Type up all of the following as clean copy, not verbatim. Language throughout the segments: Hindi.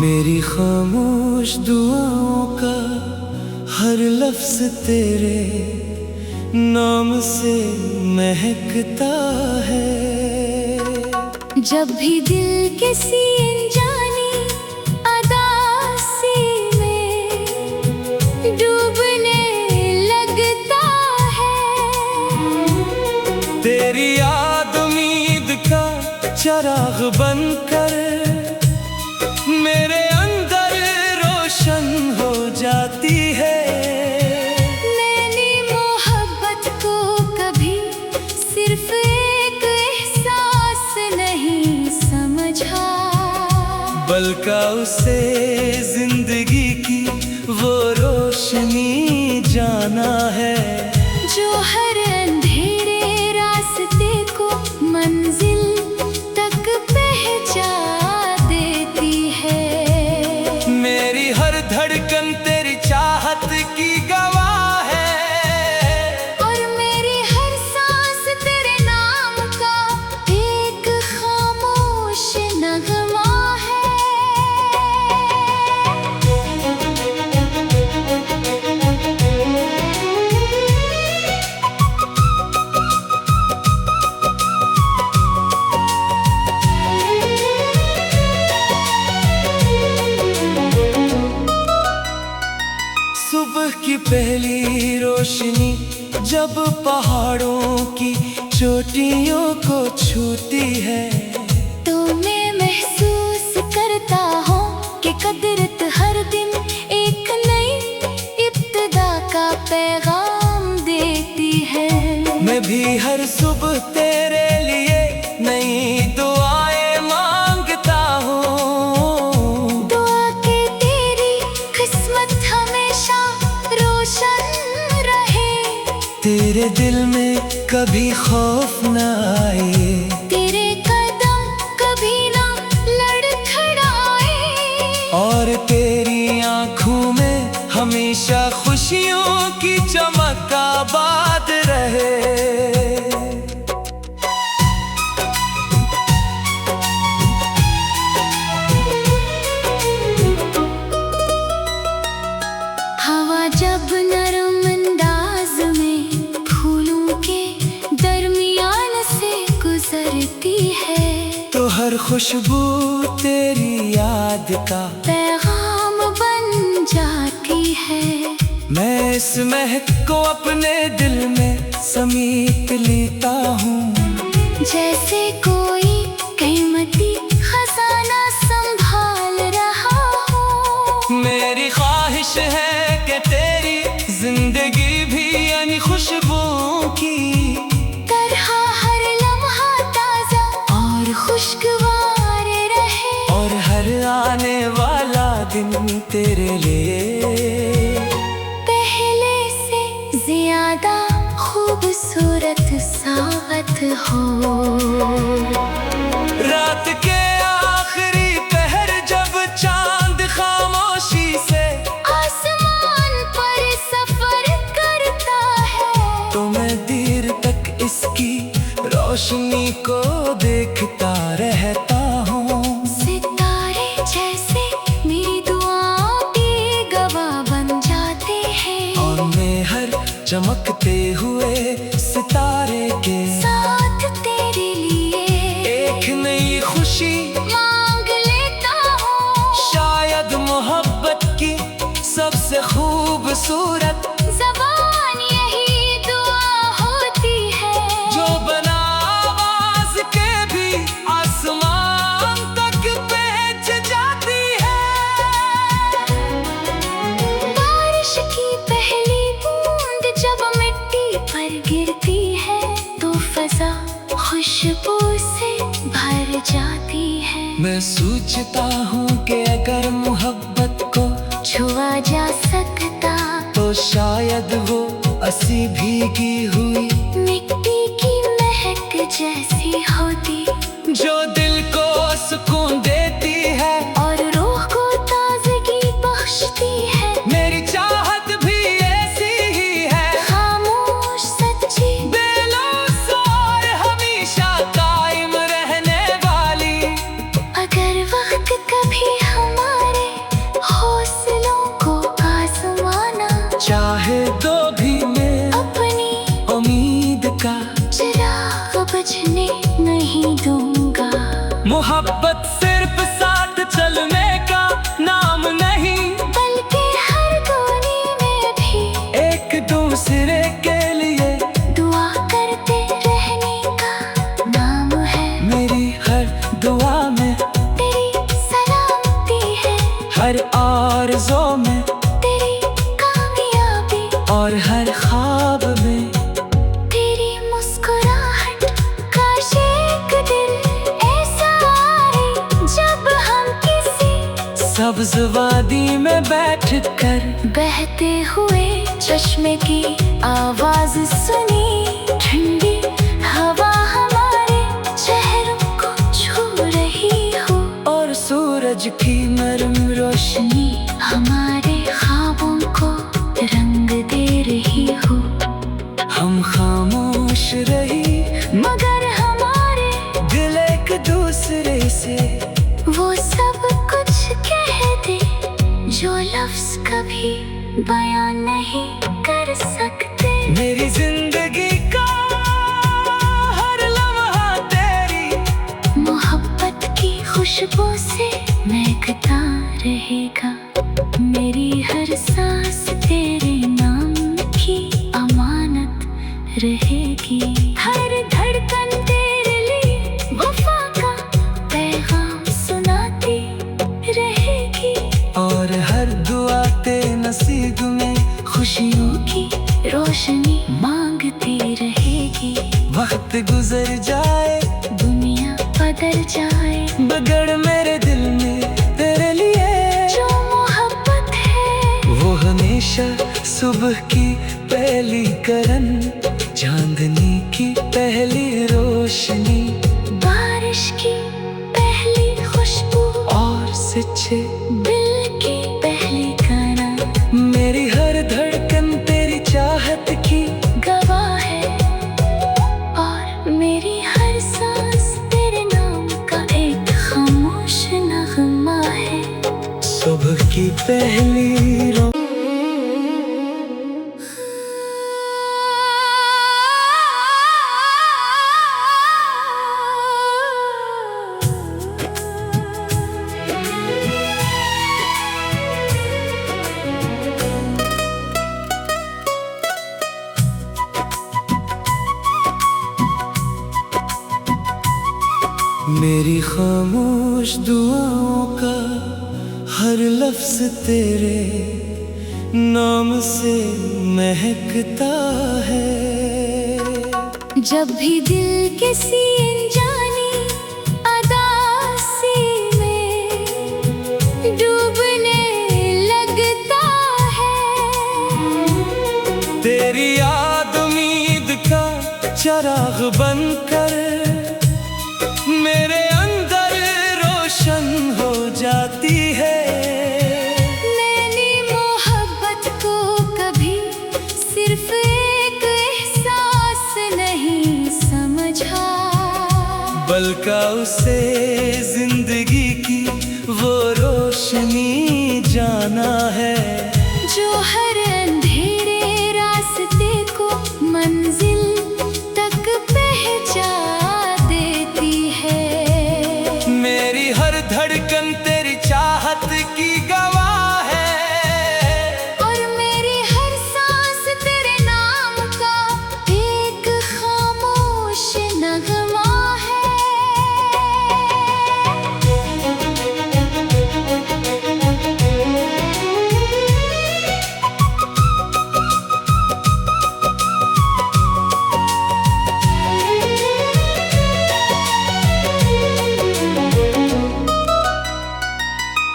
मेरी खामोश दुआओं का हर लफ्ज तेरे नाम से महकता है। जब भी दिल किसी अनजानी अदासी में डूबने लगता है, तेरी याद उम्मीद का चराग बनकर मेरे अंदर रोशन हो जाती है। मैंने मोहब्बत को कभी सिर्फ एक एहसास नहीं समझा, बल्कि उसे जिंदगी की वो रोशनी जाना है जो हर अंधेरे रास्ते को मंजिल तक पहुंचा देती है। मेरी हर धड़कन तेरी चाहत की गवाह है, और मेरी हर सांस तेरे नाम का एक खामोश नगमा है। सुबह की पहली रोशनी जब पहाड़ों की चोटियों को छूती है, तो मैं महसूस करता हूँ कि कुदरत हर दिन एक नई इब्तिदा का पैगाम देती है। मैं भी हर सुबह तेरे लिए नई दुआएं मांगता हूँ। दुआ के तेरी किस्मत हमेशा रोशन रहे, तेरे दिल में कभी खौफ न आए, तेरे कदम कभी ना लड़खड़ाए, और तेरी आँखों में हमेशा खुशियों की चमक आबाद रहे। हवा जब नरम अंदाज में फूलों के दरमियान से गुजरती है, तो हर खुशबू तेरी याद का पैगाम बन जाती है। मैं इस महक को अपने दिल में समेट लेता हूँ, जैसे कोई कीमती खजाना संभाल रहा हो। मेरी ख्वाहिश है कि तेरी जिंदगी भी यानी खुशबू की तरह हर लम्हा ताजा और खुशगवार रहे, और हर आने वाला दिन तेरे लिए पहले से ज्यादा खूबसूरत सावत हो। रात के आखिरी पहर जब चांद खामोशी से आसमान पर सफर करता है, तो मैं देर तक इसकी रोशनी को देखता रहता हूँ। सितारे जैसे मेरी दुआओं के गवाह बन जाते हैं, और मैं हर चमकते हुए सितारे के साथ तेरे लिए एक नई खुशी मांग लेता हूँ। शायद मोहब्बत की सबसे खूबसूरत ज़बान यही दुआ होती है, जो बना आवाज के भी आसमान तक पहुंच जाती है। बारिश की पहली बूंद जब मिट्टी पर गिरती है, तो फजा खुशबू से भर जाती है। मैं सोचता हूँ कि अगर मोहब्बत को छुआ जा सकता तो शायद वो असी भीगी हुई मिट्टी की महक जैसी होती, जो दिल को सुकून देती है और रूह को ताजगी बख्शती है। मेरी चाहत भी ऐसी ही है, खामोश सच्ची बेलौस और हमेशा कायम रहने वाली। अगर वक्त कभी हमारे चश्मे की आवाज सुनी, ठंडी हवा हमारे चेहरों को छू रही हो, और सूरज की नरम रोशनी हमारे ख्वाबों को रंग दे रही हो। हम खामोश रही मगर हमारे दिल एक दूसरे से वो सब कुछ कह दे जो लफ्ज कभी बयान नहीं कर सकते। मेरी जिंदगी का हर लम्हा तेरी मोहब्बत की खुशबू से महकता रहेगा, मेरी हर सांस तेरे नाम की अमानत रहेगी। हर धड़कन तेरे लिए वफा का पैगाम सुनाती रहेगी, और हर दुआ तेरे नसीब में खुशियों की रोशनी मांगती रहेगी। वक्त गुजर जाए दुनिया बदल जाए बगड़ मेरे दिल में तेरे लिए जो मोहब्बत है वो हमेशा सुबह की पहली करन, चांदनी की पहली रोशनी, बारिश की पहली खुशबू और सच्चे दिल की पहली कना। मेरी हर धड़कन तेरी चाहत की गवाह है, और मेरी हर सांस तेरे नाम का एक खामोश नगमा है। सुबह की पहली रोशनी मेरी खामोश दुआओं का हर लफ्ज तेरे नाम से महकता है। जब भी दिल किसी अनजानी अदासी में डूबने लगता है, तेरी याद उम्मीद का चराग बनकर मेरे अंदर रोशन हो जाती है। मैंने मोहब्बत को कभी सिर्फ एक एहसास नहीं समझा, बल्कि उसे जिंदगी की वो रोशनी जाना है जो हर अंधेरे रास्ते को मंजिल तक पहुंचा देती है। मेरी हर धड़कन तेरी चाहत की गवाह है, और मेरी हर सांस तेरे नाम का एक खामोश नगमा है।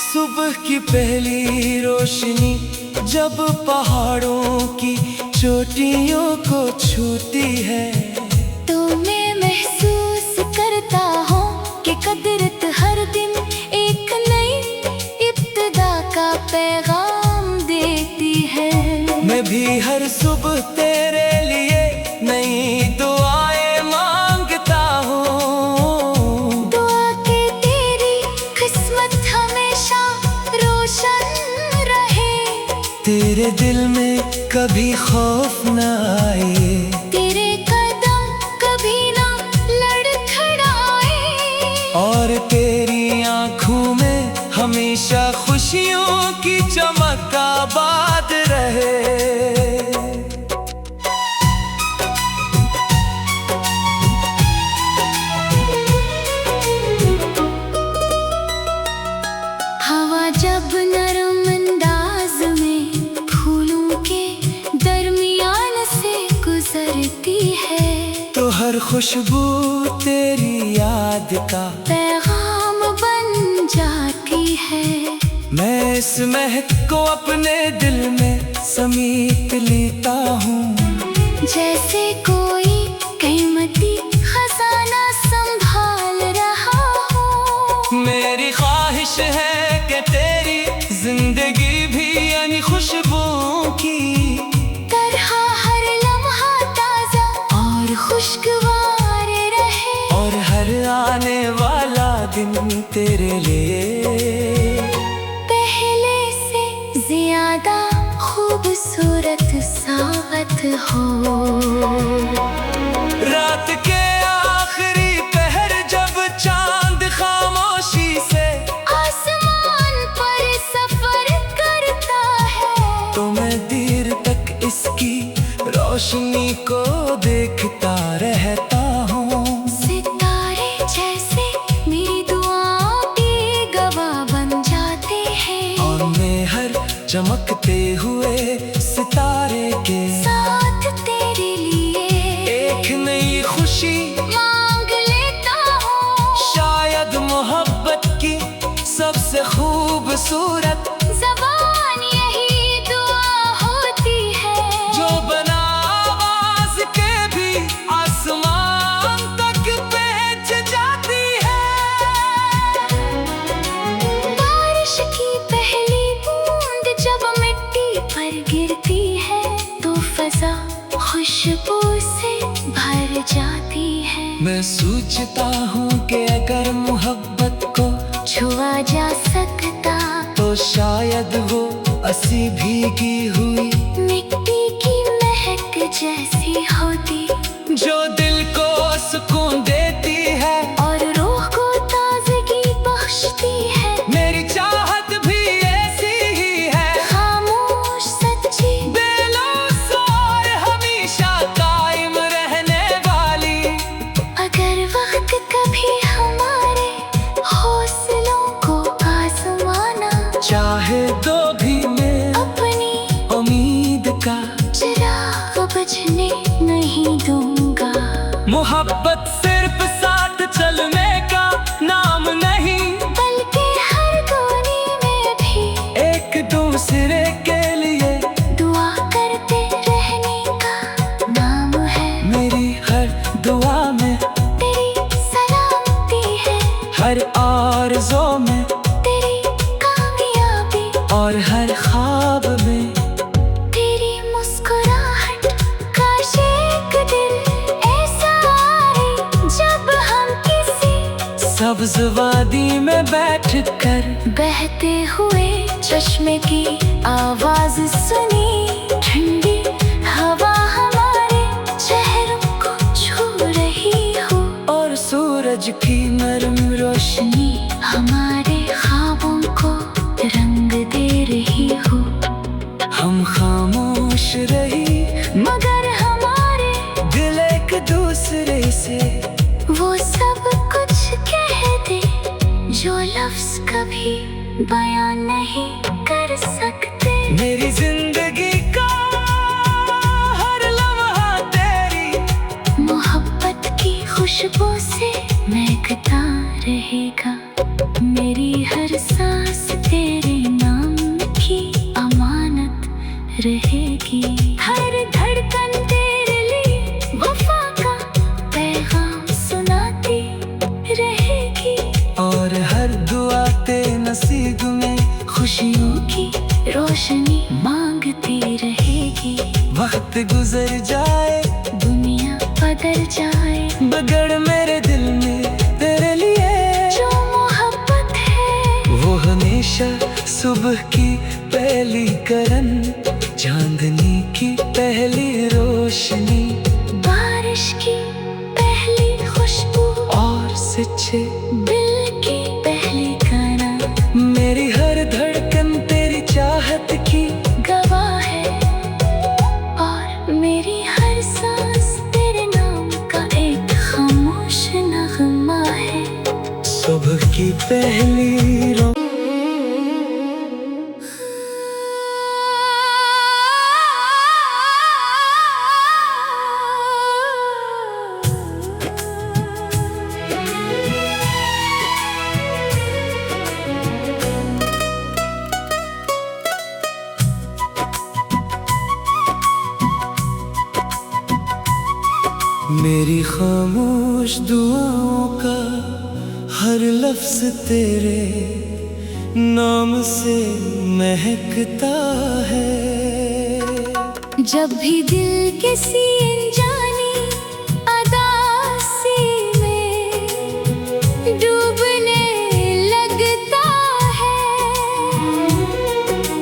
सुबह की पहली रोशनी जब पहाड़ों की चोटियों को छूती है, तो मैं महसूस करता हूँ कि कुदरत हर दिन एक नई इब्तिदा का पैगाम देती है। मैं भी हर सुबह तेरे लिए नई दुआएं मांगता हूँ। दुआ के तेरी किस्मत हमेशा रोशन रहे, तेरे दिल में कभी खौफ न आए, तेरे कदम कभी ना लड़खड़ाए, और तेरी आँखों में हमेशा खुशियों की चमक आबाद रहे। हवा जब नरम अंदाज में फूलों के दरमियान से गुजरती है, तो हर खुशबू तेरी याद का पैगाम बन जाती है। मैं इस महक को अपने दिल में समेट लेता हूँ, जैसे कोई कीमती खजाना संभाल रहा हो। मेरी ख्वाहिश है कि तेरी जिंदगी भी यानी खुशबू की तरह हर लम्हा ताजा और खुशगवार रहे, और हर आने वाला दिन तेरे लिए पहले से ज्यादा खूबसूरत सावत हो। रात के आखिरी पहर जब चांद खामोशी से आसमान पर सफर करता है, तो मैं देर तक इसकी रोशनी को देखता रहता हूँ। सितारे जैसे मेरी दुआओं के गवाह बन जाते हैं, और मैं हर चमकते हुए सितारे के साथ तेरे लिए एक नई खुशी मांग लेता हूँ। शायद मोहब्बत की सबसे खूबसूरत ज़बान यही दुआ होती है, जो बना आवाज के भी आसमान तक पहुंच जाती है। बारिश की पहली बूंद जब मिट्टी पर गिरती है, तो फजा खुशबू से भर जाती है। मैं सोचता हूँ कि अगर मोहब्बत को छुआ जा सकता तो शायद वो असी भीगी हुई मिट्टी की महक जैसी होती, जो दिल को सुकून देती है और रूह को ताजगी बख्शती है। मेरी चाहत भी ऐसी ही है, खामोश सच्ची बेलौस और हमेशा कायम रहने वाली। अगर वक्त कभी हमारे हौसलों को आजमाना चाहे तो भी मैं अपनी उम्मीद का चिराग बुझने नहीं दूंगा। मोहब्बत सिर्फ साथ चलने का नाम नहीं, बल्कि हर कोने में भी एक दूसरे के लिए दुआ करते रहने का नाम है। मेरी हर दुआ में तेरी सलामती है, हर आरज़ू में तेरी कामयाबी, और हर ख्वाब में तेरी मुस्कुराहट। काश एक दिन ऐसा आए जब हम किसी सब्ज वादी में बैठ कर बहते हुए चश्मे की आवाज सुनी। ठंडी हवा हमारे चेहरों को छू रही हो, और सूरज की नरम रोशनी हमारे ख्वाबों को रंग दे रही हो। हम खामोश रही मगर हमारे दिल एक दूसरे से वो सब कुछ कह दे जो लफ्ज कभी बयान नहीं कर सकते। मेरी जिंदगी का हर लम्हा तेरी मोहब्बत की खुशबू से महकता रहेगा। मेरी हर सांस तेरे नाम की अमानत रहेगी। हर धड़कन तेरे लिए वफा का पैगाम सुनाती रहेगी, और हर दुआ ते नसीब में खुशियों की रोशनी मांगती रहेगी। वक्त गुजर जाए दुनिया बदल जाए, बगड़ मेरे दिल में तेरे लिए जो मोहब्बत है वो हमेशा सुबह की पहली करन, चांदनी की पहली रोशनी, बारिश की पहली खुशबू और सच्चे दिल की पहली गाना। मेरी हर धड़कन तेरी चाहत की गवाह है, और मेरी हर सांस तेरे नाम का एक खामोश नगमा है। सुबह की पहली रो मेरी खामोश दुआओं का हर लफ्ज तेरे नाम से महकता है। जब भी दिल किसी अनजानी अदासी में डूबने लगता है,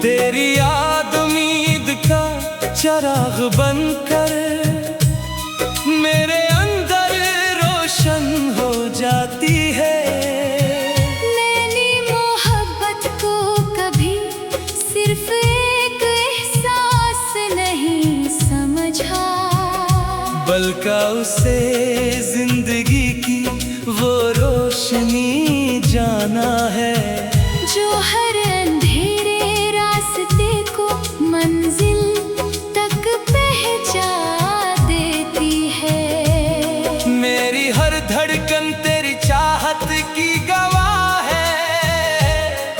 तेरी याद उम्मीद का चिराग बनकर मेरे अंदर रोशन हो जाती है। मैंने मोहब्बत को कभी सिर्फ एक एहसास नहीं समझा, बल्कि उसे जिंदगी की वो रोशनी जाना है जो हर अंधेरे रास्ते को मंजिल तक पहुंचा देती है। मेरी हर धड़कन तेरी चाहत की गवाह है,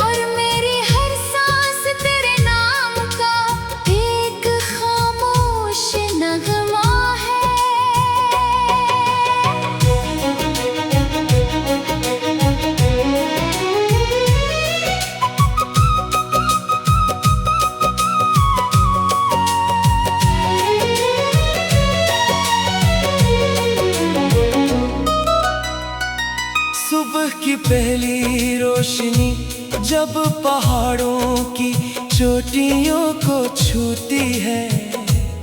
और मेरी हर सांस तेरे नाम का एक खामोश नगमा है। सुबह की पहली रोशनी जब पहाड़ों की चोटियों को छूती है,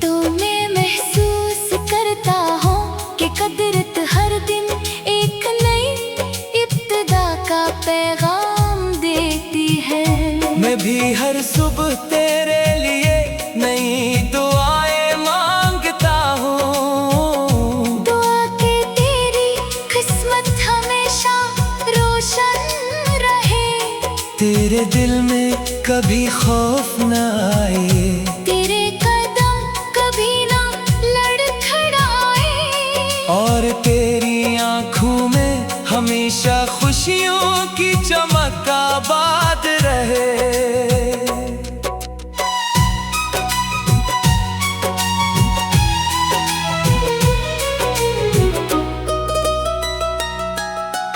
तो मैं महसूस करता हूँ कि कुदरत हर दिन एक नई इब्तिदा का पैगाम देती है। मैं भी हर सुबह तेरे लिए नई दुआएं मांगता हूँ। दुआ के तेरी किस्मत हमेशा रोशन रहे, तेरे दिल में कभी खौफ न आए, तेरे कदम कभी ना लड़खड़ाए, और तेरी आंखों में हमेशा खुशियों की चमक आबाद रहे।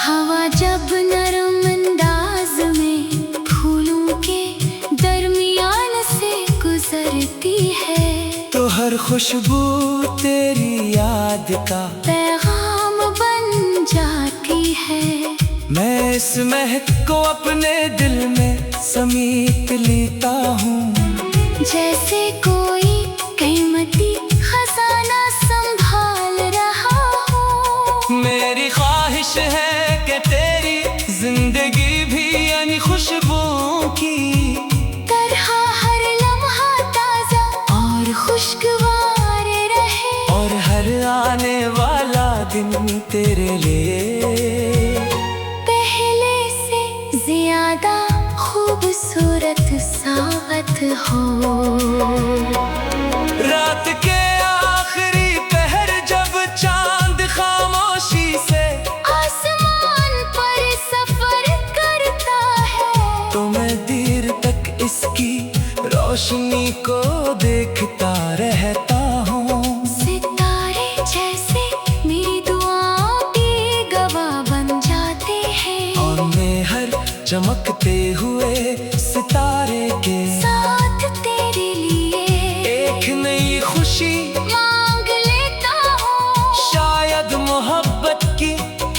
हवा जब नरम अंदाज में फूलों के दरमियान से गुजरती है, तो हर खुशबू तेरी याद का पैगाम बन जाती है। मैं इस महक को अपने दिल में समेट लेता हूँ, जैसे कोई कीमती खजाना संभाल रहा हो। मेरी ख्वाहिश है कि तेरी जिंदगी भी यानी खुशबू की तरह हर लम्हा ताजा और खुशगवार रहे, और हर आने वाला दिन तेरे लिए पहले से ज्यादा खूबसूरत सावत हो। रात के आखिरी पहर जब चांद खामोशी से आसमान पर सफर करता है, तो मैं देर तक इसकी रोशनी को देखता रहता हूँ। सितारे जैसे मेरी दुआओं के गवाह बन जाते हैं, और मैं हर चमकते हुए सितारे के साथ तेरे लिए एक नई खुशी मांग लेता हूँ। शायद मोहब्बत की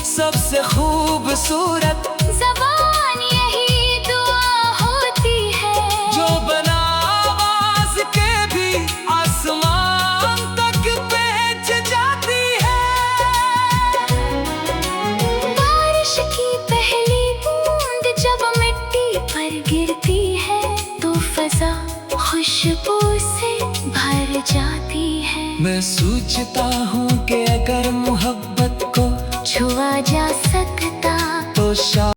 सबसे खूबसूरत ज़बान यही दुआ होती है, जो बना आवाज के भी आसमान तक पहुंच जाती है। बारिश की पहली बूंद जब मिट्टी पर गिरती है, तो फजा खुशबू से भर जाती है। मैं सोचता हूँ कि अगर